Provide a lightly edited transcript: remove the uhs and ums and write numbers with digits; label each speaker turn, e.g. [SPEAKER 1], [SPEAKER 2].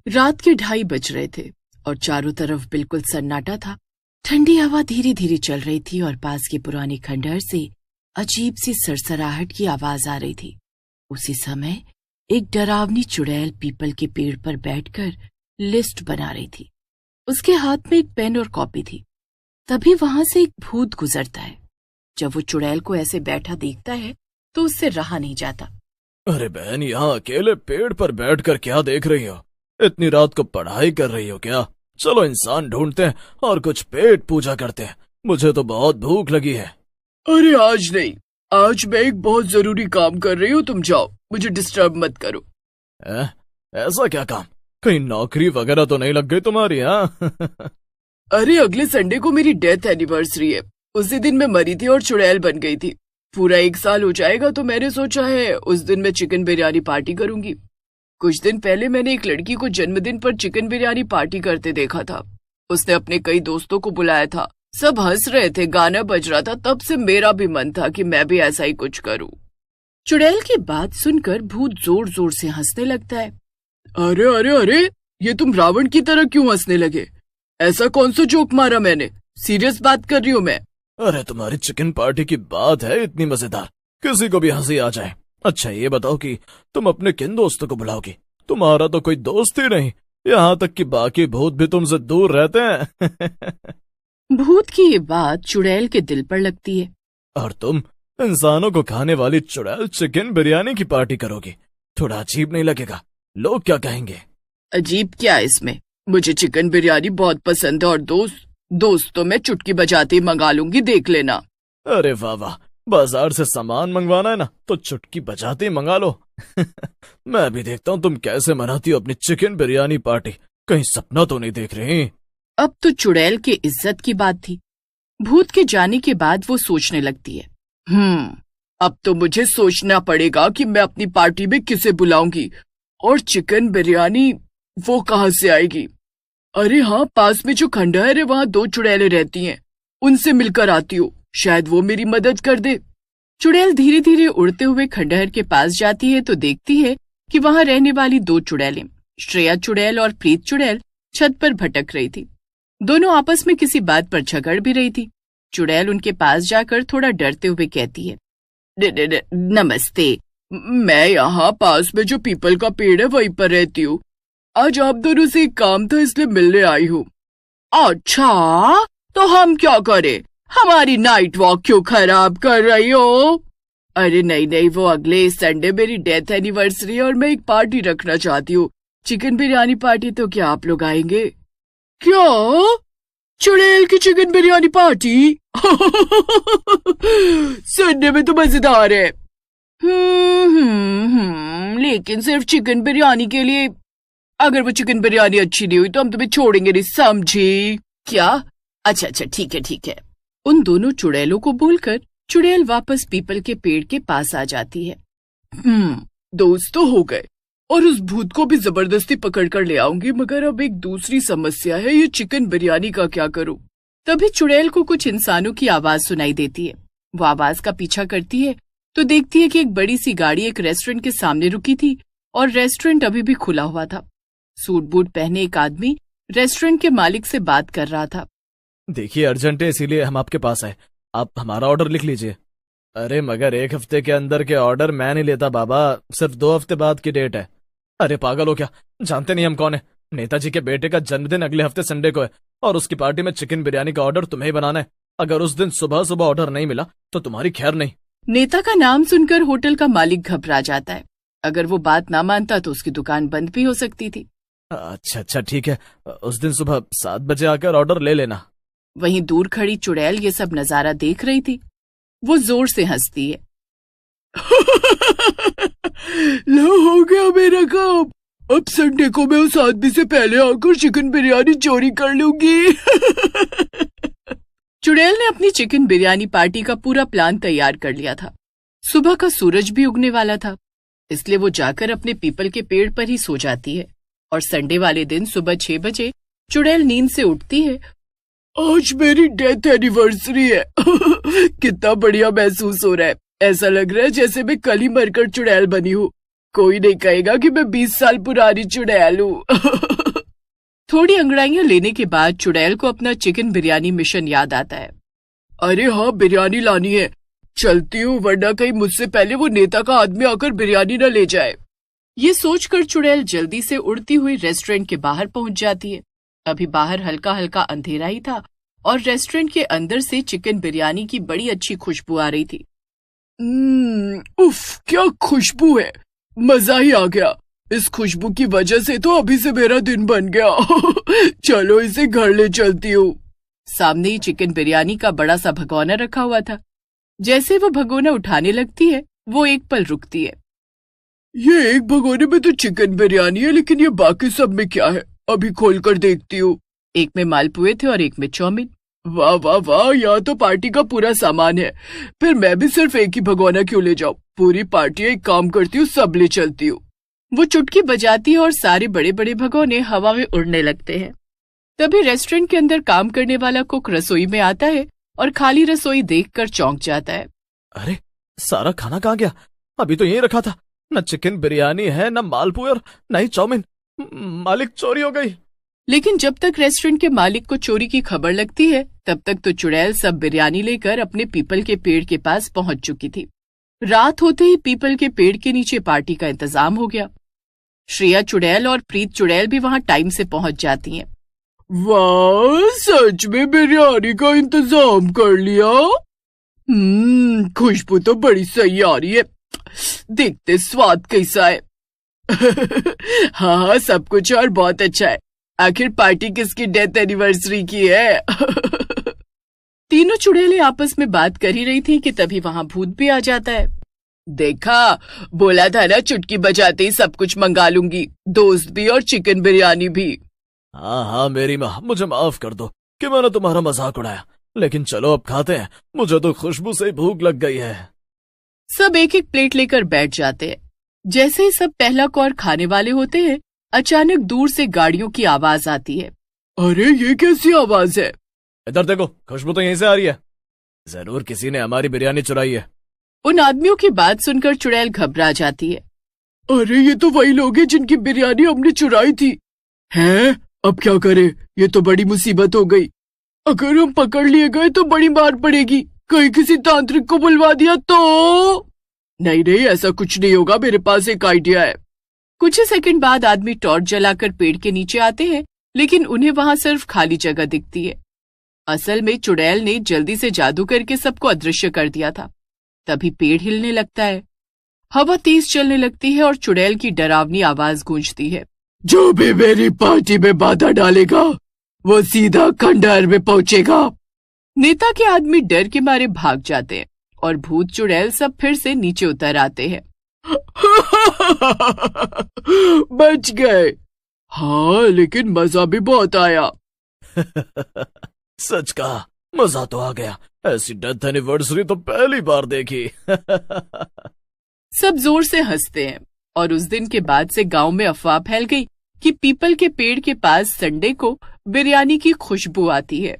[SPEAKER 1] रात के 2:30 बज रहे थे और चारों तरफ बिल्कुल सन्नाटा था। ठंडी हवा धीरे धीरे चल रही थी और पास के पुराने खंडहर से अजीब सी सरसराहट की आवाज आ रही थी। उसी समय एक डरावनी चुड़ैल पीपल के पेड़ पर बैठकर लिस्ट बना रही थी। उसके हाथ में एक पेन और कॉपी थी। तभी वहां से एक भूत गुजरता है। जब वो चुड़ैल को ऐसे बैठा देखता है तो उससे रहा नहीं जाता।
[SPEAKER 2] अरे बहन, यहाँ अकेले पेड़ पर बैठकर क्या देख रही हो? इतनी रात को पढ़ाई कर रही हो क्या? चलो इंसान ढूंढते हैं और कुछ पेट पूजा करते हैं। मुझे तो बहुत भूख लगी है।
[SPEAKER 3] अरे आज नहीं, आज मैं एक बहुत जरूरी काम कर रही हूँ। तुम जाओ, मुझे डिस्टर्ब मत करो।
[SPEAKER 2] ऐसा क्या काम? कहीं नौकरी वगैरह तो नहीं लग गई तुम्हारी?
[SPEAKER 3] अरे अगले संडे को मेरी डेथ एनिवर्सरी है। उसी दिन मैं मरी थी और चुड़ैल बन गई थी। पूरा 1 साल हो जाएगा तो मैंने सोचा है उस दिन मैं चिकन बिरयानी पार्टी करूंगी। कुछ दिन पहले मैंने एक लड़की को जन्मदिन पर चिकन बिरयानी पार्टी करते देखा था। उसने अपने कई दोस्तों को बुलाया था। सब हंस रहे थे, गाना बज रहा था। तब से मेरा भी मन था कि मैं भी ऐसा ही कुछ करूं।
[SPEAKER 1] चुड़ैल की बात सुनकर भूत जोर जोर से हंसने लगता है।
[SPEAKER 3] अरे अरे अरे, ये तुम रावण की तरह क्यों हंसने लगे? ऐसा कौन सा जोक मारा मैंने? सीरियस बात कर रही हूँ मैं।
[SPEAKER 2] अरे तुम्हारी चिकन पार्टी की बात है इतनी मजेदार, किसी को भी हंसी आ जाए। अच्छा ये बताओ कि तुम अपने किन दोस्तों को बुलाओगी? तुम्हारा तो कोई दोस्त ही नहीं, यहाँ तक कि बाकी भूत भी तुमसे दूर रहते हैं।
[SPEAKER 1] भूत की ये बात चुड़ैल के दिल पर लगती है।
[SPEAKER 2] और तुम इंसानों को खाने वाली चुड़ैल चिकन बिरयानी की पार्टी करोगी? थोड़ा अजीब नहीं लगेगा? लोग क्या कहेंगे?
[SPEAKER 3] अजीब क्या है इसमें? मुझे चिकन बिरयानी बहुत पसंद है और दोस्त तो मैं चुटकी बजाते ही मंगा लूंगी, देख लेना।
[SPEAKER 2] अरे वाह वाह, बाजार से सामान मंगवाना है ना तो चुटकी बजाते ही मंगा लो। मैं भी देखता हूँ तुम कैसे मनाती हो अपनी चिकन बिरयानी पार्टी। कहीं सपना तो नहीं देख रही?
[SPEAKER 1] अब तो चुड़ैल की इज्जत की बात थी। भूत के जाने के बाद वो सोचने लगती है,
[SPEAKER 3] अब तो मुझे सोचना पड़ेगा कि मैं अपनी पार्टी में किसे बुलाऊंगी और चिकन बिरयानी वो कहाँ से आएगी। अरे हाँ, पास में जो खंडहर है वहाँ 2 चुड़ैलें रहती हैं, उनसे मिलकर आती हूँ, शायद वो मेरी मदद कर दे।
[SPEAKER 1] चुड़ैल धीरे धीरे उड़ते हुए खंडहर के पास जाती है तो देखती है कि वहाँ रहने वाली 2 चुड़ैलें, श्रेया चुड़ैल और प्रीत चुड़ैल, छत पर भटक रही थी। दोनों आपस में किसी बात पर झगड़ भी रही थी। चुड़ैल उनके पास जाकर थोड़ा डरते हुए कहती है,
[SPEAKER 3] नमस्ते, मैं यहाँ पास में जो पीपल का पेड़ है वहीं पर रहती हूँ। आज आप दोनों से एक काम था इसलिए मिलने आई हूँ। अच्छा, तो हम क्या करें? हमारी नाइट वॉक क्यों खराब कर रही हो? अरे नहीं, वो अगले संडे मेरी डेथ एनिवर्सरी है और मैं एक पार्टी रखना चाहती हूँ, चिकन बिरयानी पार्टी। तो क्या आप लोग आएंगे? क्या? चुड़ैल की चिकन बिरयानी पार्टी? सुनने में तो मजेदार है। लेकिन सिर्फ चिकन बिरयानी के लिए? अगर वो चिकन बिरयानी अच्छी नहीं हुई तो हम तुम्हें छोड़ेंगे नहीं, समझी क्या?
[SPEAKER 1] अच्छा ठीक है। उन दोनों चुड़ैलों को बोलकर चुड़ैल वापस पीपल के पेड़ के पास आ जाती है।
[SPEAKER 3] दोस्त तो हो गए और उस भूत को भी जबरदस्ती पकड़ कर ले आऊंगी, मगर अब एक दूसरी समस्या है, ये चिकन बिरयानी का क्या करूं?
[SPEAKER 1] तभी चुड़ैल को कुछ इंसानों की आवाज सुनाई देती है। वो आवाज का पीछा करती है तो देखती है कि एक बड़ी सी गाड़ी एक रेस्टोरेंट के सामने रुकी थी और रेस्टोरेंट अभी भी खुला हुआ था। सूट बूट पहने एक आदमी रेस्टोरेंट के मालिक से बात कर रहा था।
[SPEAKER 2] देखिए अर्जेंट है इसीलिए हम आपके पास आए, आप हमारा ऑर्डर लिख लीजिए। अरे मगर 1 हफ्ते के अंदर के ऑर्डर मैं नहीं लेता बाबा, सिर्फ 2 हफ्ते बाद की डेट है। अरे पागल हो क्या? जानते नहीं हम कौन है? नेताजी के बेटे का जन्मदिन अगले हफ्ते संडे को है और उसकी पार्टी में चिकन बिरयानी का ऑर्डर तुम्हें ही बनाना है। अगर उस दिन सुबह सुबह ऑर्डर नहीं मिला तो तुम्हारी खैर नहीं।
[SPEAKER 1] नेता का नाम सुनकर होटल का मालिक घबरा जाता है। अगर वो बात ना मानता तो उसकी दुकान बंद भी हो सकती थी।
[SPEAKER 2] अच्छा ठीक है, उस दिन सुबह 7 बजे आकर ऑर्डर ले लेना।
[SPEAKER 1] वहीं दूर खड़ी चुड़ैल ये सब नजारा देख रही थी। वो जोर से हंसती है।
[SPEAKER 3] लो, हो गया मेरा काम। अब संडे को मैं उस आदमी से पहले आकर चिकन बिरयानी चोरी कर लूंगी।
[SPEAKER 1] चुड़ैल ने अपनी चिकन बिरयानी पार्टी का पूरा प्लान तैयार कर लिया था। सुबह का सूरज भी उगने वाला था, इसलिए वो जाकर अपने पीपल के पेड़ पर ही सो जाती है और संडे वाले दिन सुबह 6 बजे चुड़ैल नींद से उठती है।
[SPEAKER 3] आज मेरी डेथ एनिवर्सरी है। कितना बढ़िया महसूस हो रहा है। ऐसा लग रहा है जैसे मैं कल ही मरकर चुड़ैल बनी हूँ। कोई नहीं कहेगा कि मैं 20 साल पुरानी चुड़ैल हूँ।
[SPEAKER 1] थोड़ी अंगड़ाइयां लेने के बाद चुड़ैल को अपना चिकन बिरयानी मिशन याद आता है।
[SPEAKER 3] अरे हाँ, बिरयानी लानी है, चलती हूँ, वरना कहीं मुझसे पहले वो नेता का आदमी आकर बिरयानी न ले जाए।
[SPEAKER 1] ये सोचकर चुड़ैल जल्दी से उड़ती हुई रेस्टोरेंट के बाहर पहुंच जाती है। अभी बाहर हल्का हल्का अंधेरा ही था और रेस्टोरेंट के अंदर से चिकन बिरयानी की बड़ी अच्छी खुशबू आ रही थी।
[SPEAKER 3] उफ, क्या खुशबू है, मजा ही आ गया। इस खुशबू की वजह से तो अभी से मेरा दिन बन गया। चलो इसे घर ले चलती हूँ।
[SPEAKER 1] सामने ही चिकन बिरयानी का बड़ा सा भगोना रखा हुआ था। जैसे वो भगोना उठाने लगती है, वो एक पल रुकती है।
[SPEAKER 3] ये एक भगोने में तो चिकन बिरयानी है, लेकिन ये बाकी सब में क्या है? अभी खोलकर देखती हूँ।
[SPEAKER 1] एक में मालपुए थे और एक में चाउमीन।
[SPEAKER 3] वाह वाह वाह, यहाँ तो पार्टी का पूरा सामान है। फिर मैं भी सिर्फ एक ही भगोना क्यों ले जाऊँ? पूरी पार्टी एक काम करती हूँ, सब ले चलती हूँ।
[SPEAKER 1] वो चुटकी बजाती है और सारे बड़े बड़े भगोने हवा में उड़ने लगते हैं। तभी रेस्टोरेंट के अंदर काम करने वाला कुक रसोई में आता है और खाली रसोई देखकर चौंक जाता है।
[SPEAKER 2] अरे सारा खाना कहाँ गया? अभी तो यहीं रखा था। न चिकन बिरयानी है, न मालपुए और न ही चाउमीन। मालिक, चोरी हो गई।
[SPEAKER 1] लेकिन जब तक रेस्टोरेंट के मालिक को चोरी की खबर लगती है, तब तक तो चुड़ैल सब बिरयानी लेकर अपने पीपल के पेड़ के पास पहुंच चुकी थी। रात होते ही पीपल के पेड़ के नीचे पार्टी का इंतजाम हो गया। श्रेया चुड़ैल और प्रीत चुड़ैल भी वहां टाइम से पहुंच जाती हैं।
[SPEAKER 3] वाह, सच में बिरयानी का इंतजाम कर लिया। खुशबू तो बड़ी सही आ रही है, देखते स्वाद कैसा है। हाँ, सब कुछ और बहुत अच्छा है। आखिर पार्टी किसकी डेथ एनिवर्सरी की है?
[SPEAKER 1] तीनों चुड़ैलें आपस में बात कर ही रही थी कि तभी वहां भूत भी आ जाता है।
[SPEAKER 3] देखा, बोला था ना, चुटकी बजाते ही सब कुछ मंगा लूंगी, दोस्त भी और चिकन बिरयानी भी।
[SPEAKER 2] हाँ हाँ मेरी माँ, मुझे माफ कर दो कि मैंने तुम्हारा मजाक उड़ाया, लेकिन चलो अब खाते हैं, मुझे तो खुशबू से ही भूख लग गई है।
[SPEAKER 1] सब एक एक प्लेट लेकर बैठ जाते हैं। जैसे ही सब पहला कौर खाने वाले होते हैं, अचानक दूर से गाड़ियों की आवाज आती है।
[SPEAKER 3] अरे ये कैसी आवाज है?
[SPEAKER 2] इधर देखो, खुशबू तो यहीं से आ रही है। जरूर किसी ने हमारी बिरयानी चुराई है।
[SPEAKER 1] उन आदमियों की बात सुनकर चुड़ैल घबरा जाती है।
[SPEAKER 3] अरे ये तो वही लोग हैं जिनकी बिरयानी हमने चुराई थी। हैं? अब क्या करें? ये तो बड़ी मुसीबत हो गई। अगर हम पकड़ लिए गए तो बड़ी मार पड़ेगी। कहीं किसी तांत्रिक को बुलवा दिया तो? नहीं नहीं, ऐसा कुछ नहीं होगा, मेरे पास एक आइडिया है।
[SPEAKER 1] कुछ ही सेकंड बाद आदमी टॉर्च जलाकर पेड़ के नीचे आते हैं, लेकिन उन्हें वहां सिर्फ खाली जगह दिखती है। असल में चुड़ैल ने जल्दी से जादू करके सबको अदृश्य कर दिया था। तभी पेड़ हिलने लगता है, हवा तेज चलने लगती है और चुड़ैल की डरावनी आवाज गूंजती है।
[SPEAKER 3] जो भी मेरी पार्टी में बाधा डालेगा, वो सीधा खंडहर में पहुंचेगा।
[SPEAKER 1] नेता के आदमी डर के मारे भाग जाते हैं और भूत चुड़ैल सब फिर से नीचे उतर आते हैं।
[SPEAKER 3] बच गए। हाँ, लेकिन मजा भी बहुत आया।
[SPEAKER 2] सच कहा, मजा तो आ गया। ऐसी डेथ एनिवर्सरी तो पहली बार देखी।
[SPEAKER 1] सब जोर से हंसते हैं और उस दिन के बाद से गांव में अफवाह फैल गई कि पीपल के पेड़ के पास संडे को बिरयानी की खुशबू आती है।